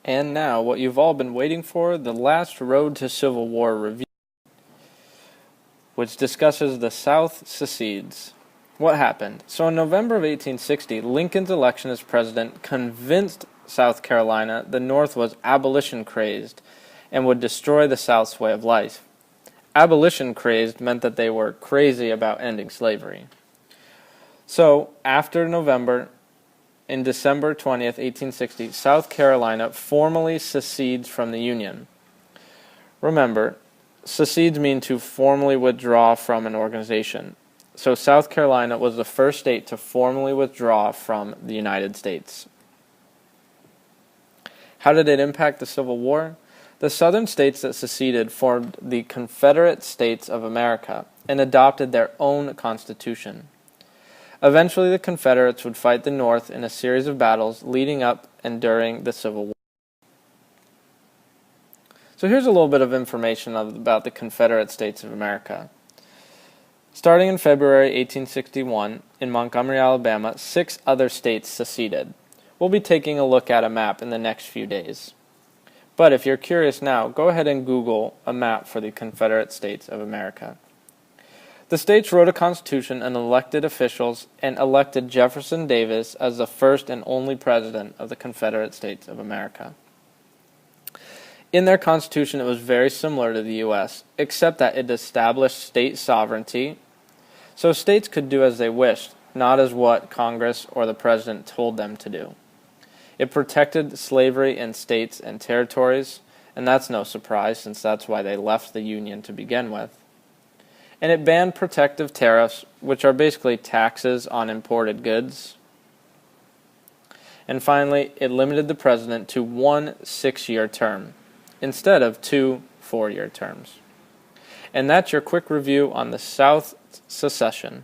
And now, what you've all been waiting for, the last Road to Civil War review, which discusses the South Secedes. What happened? So in November of 1860, Lincoln's election as president convinced South Carolina the North was abolition crazed and would destroy the South's way of life. Abolition crazed meant that they were crazy about ending slavery. So after November, in December 20th, 1860, South Carolina formally secedes from the Union. Remember, secedes mean to formally withdraw from an organization. So South Carolina was the first state to formally withdraw from the United States. How did it impact the Civil War? The southern states that seceded formed the Confederate States of America and adopted their own constitution. Eventually, the Confederates would fight the North in a series of battles leading up and during the Civil War. So here's a little bit of information about the Confederate States of America. Starting in February 1861, in Montgomery, Alabama, 6 other states seceded. We'll be taking a look at a map in the next few days. But if you're curious now, go ahead and Google a map for the Confederate States of America. The states wrote a constitution and elected officials and elected Jefferson Davis as the first and only president of the Confederate States of America. In their constitution, it was very similar to the U.S., except that it established state sovereignty, so states could do as they wished, not as what Congress or the president told them to do. It protected slavery in states and territories, and that's no surprise since that's why they left the Union to begin with. And it banned protective tariffs, which are basically taxes on imported goods. And finally, it limited the president to 1 6-year term, instead of 2 4-year terms. And that's your quick review on the South secession.